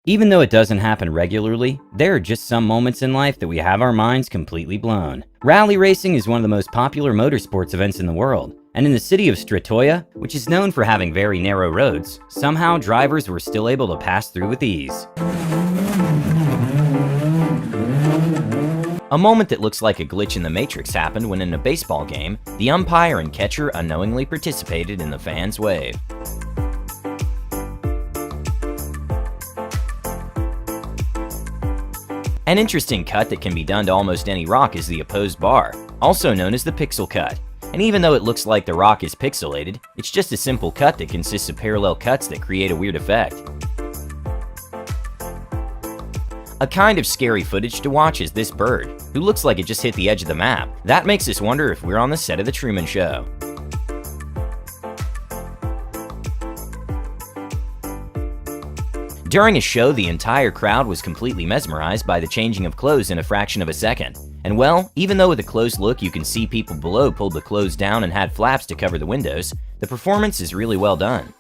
Even though it doesn't happen regularly, there are just some moments in life that we have our minds completely blown. Rally racing is one of the most popular motorsports events in the world, and in the city of Stratoya, which is known for having very narrow roads, somehow drivers were still able to pass through with ease. A moment that looks like a glitch in the Matrix happened when in a baseball game, the umpire and catcher unknowingly participated in the fans' wave. An interesting cut that can be done to almost any rock is the opposed bar, also known as the pixel cut. And even though it looks like the rock is pixelated, it's just a simple cut that consists of parallel cuts that create a weird effect. A kind of scary footage to watch is this bird, who looks like it just hit the edge of the map. That makes us wonder if we're on the set of The Truman Show. During a show, the entire crowd was completely mesmerized by the changing of clothes in a fraction of a second. And well, even though with a close look you can see people below pulled the clothes down and had flaps to cover the windows, the performance is really well done.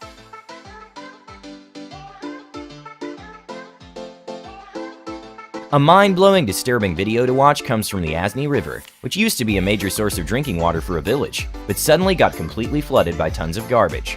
A mind-blowing, disturbing video to watch comes from the Asni River, which used to be a major source of drinking water for a village, but suddenly got completely flooded by tons of garbage.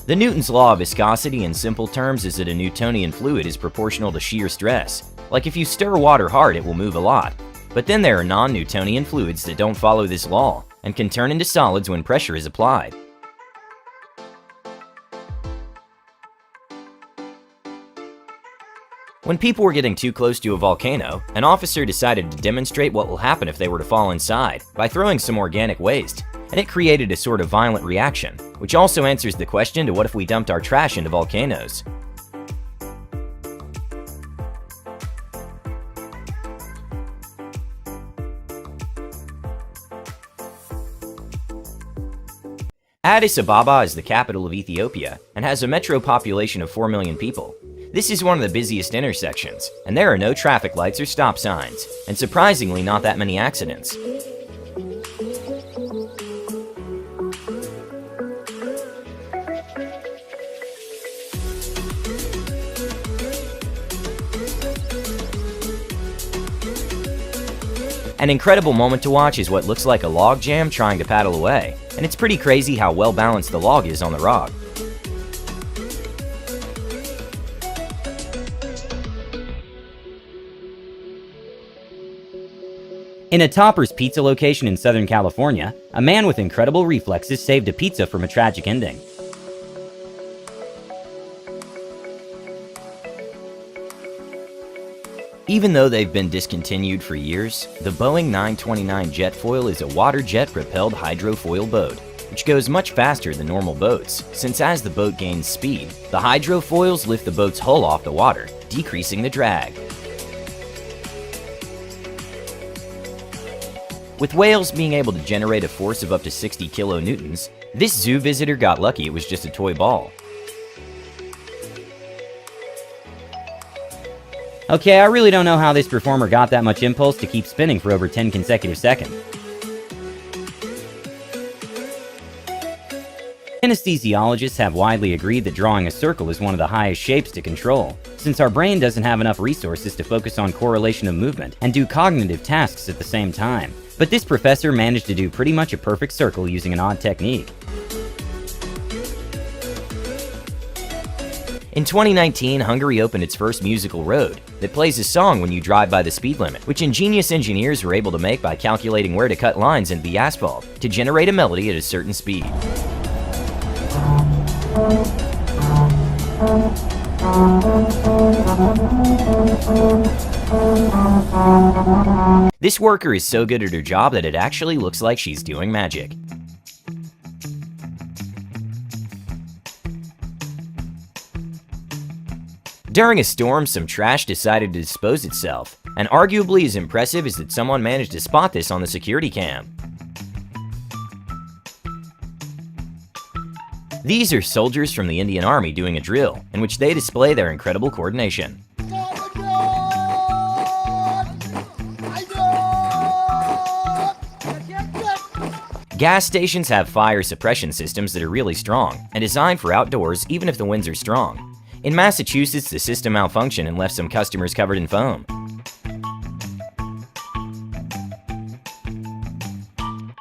The Newton's law of viscosity in simple terms is that a Newtonian fluid is proportional to shear stress. Like if you stir water hard, it will move a lot. But then there are non-Newtonian fluids that don't follow this law and can turn into solids when pressure is applied. When people were getting too close to a volcano, an officer decided to demonstrate what will happen if they were to fall inside by throwing some organic waste, and it created a sort of violent reaction, which also answers the question to what if we dumped our trash into volcanoes. Addis Ababa is the capital of Ethiopia and has a metro population of 4 million people. This is one of the busiest intersections, and there are no traffic lights or stop signs, and surprisingly not that many accidents. An incredible moment to watch is what looks like a log jam trying to paddle away, and it's pretty crazy how well balanced the log is on the rock. In a Topper's Pizza location in Southern California, a man with incredible reflexes saved a pizza from a tragic ending. Even though they've been discontinued for years, the Boeing 929 jetfoil is a water jet-propelled hydrofoil boat, which goes much faster than normal boats, since as the boat gains speed, the hydrofoils lift the boat's hull off the water, decreasing the drag. With whales being able to generate a force of up to 60 kilonewtons, this zoo visitor got lucky it was just a toy ball. Okay, I really don't know how this performer got that much impulse to keep spinning for over 10 consecutive seconds. Anesthesiologists have widely agreed that drawing a circle is one of the highest shapes to control, since our brain doesn't have enough resources to focus on correlation of movement and do cognitive tasks at the same time. But this professor managed to do pretty much a perfect circle using an odd technique. In 2019, Hungary opened its first musical road that plays a song when you drive by the speed limit, which ingenious engineers were able to make by calculating where to cut lines into the asphalt to generate a melody at a certain speed. This worker is so good at her job that it actually looks like she's doing magic. During a storm, some trash decided to dispose itself, and arguably as impressive is that someone managed to spot this on the security cam. These are soldiers from the Indian Army doing a drill, in which they display their incredible coordination. Gas stations have fire suppression systems that are really strong and designed for outdoors even if the winds are strong. In Massachusetts, the system malfunctioned and left some customers covered in foam.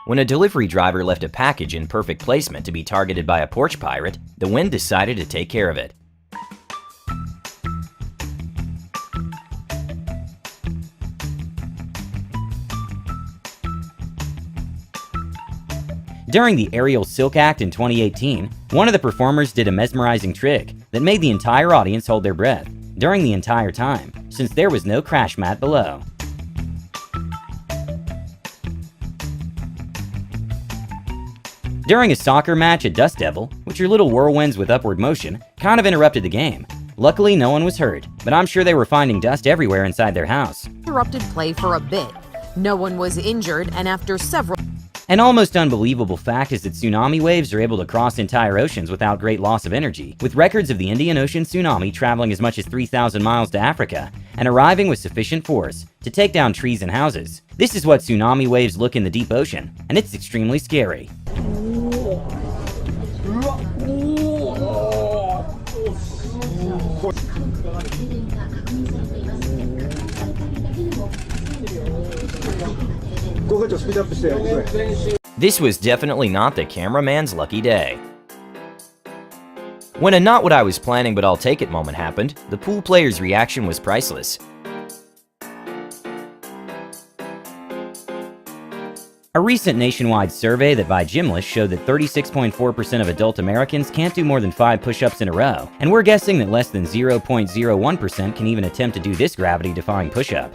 When a delivery driver left a package in perfect placement to be targeted by a porch pirate, the wind decided to take care of it. During the Aerial Silk Act in 2018, one of the performers did a mesmerizing trick that made the entire audience hold their breath during the entire time, since there was no crash mat below. During a soccer match at Dust Devil, which are little whirlwinds with upward motion, kind of interrupted the game. Luckily, no one was hurt, but I'm sure they were finding dust everywhere inside their house. Interrupted play for a bit. No one was injured, and after several... An almost unbelievable fact is that tsunami waves are able to cross entire oceans without great loss of energy, with records of the Indian Ocean tsunami traveling as much as 3,000 miles to Africa and arriving with sufficient force to take down trees and houses. This is what tsunami waves look in the deep ocean, and it's extremely scary. This was definitely not the cameraman's lucky day. When a not what I was planning but I'll take it moment happened, the pool player's reaction was priceless. A recent nationwide survey that by Gymlist showed that 36.4% of adult Americans can't do more than 5 push-ups in a row, and we're guessing that less than 0.01% can even attempt to do this gravity-defying push-up.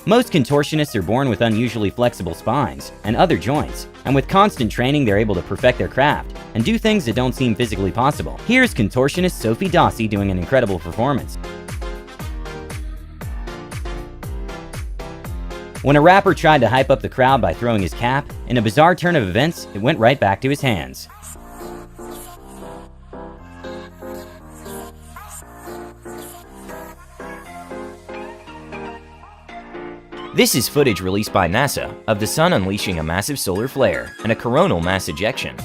Most contortionists are born with unusually flexible spines and other joints, and with constant training they're able to perfect their craft and do things that don't seem physically possible. Here's contortionist Sophie Dossi doing an incredible performance. When a rapper tried to hype up the crowd by throwing his cap, in a bizarre turn of events, it went right back to his hands. This is footage released by NASA of the sun unleashing a massive solar flare and a coronal mass ejection.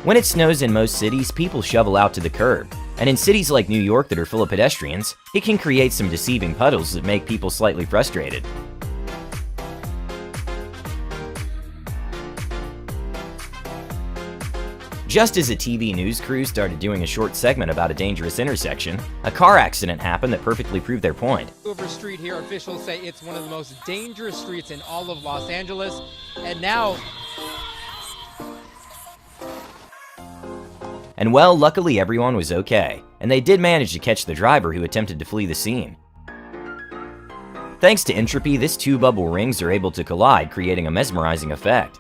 When it snows in most cities, people shovel out to the curb, and in cities like New York that are full of pedestrians, it can create some deceiving puddles that make people slightly frustrated. Just as a TV news crew started doing a short segment about a dangerous intersection, a car accident happened that perfectly proved their point. Over street here, officials say it's one of the most dangerous streets in all of Los Angeles, and now... And well, luckily everyone was okay, and they did manage to catch the driver who attempted to flee the scene. Thanks to entropy, these two bubble rings are able to collide, creating a mesmerizing effect.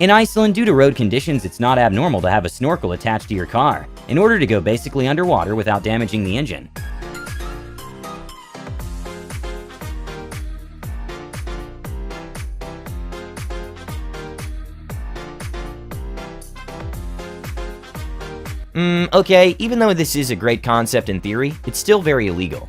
In Iceland, due to road conditions, it's not abnormal to have a snorkel attached to your car in order to go basically underwater without damaging the engine. Okay, even though this is a great concept in theory, it's still very illegal.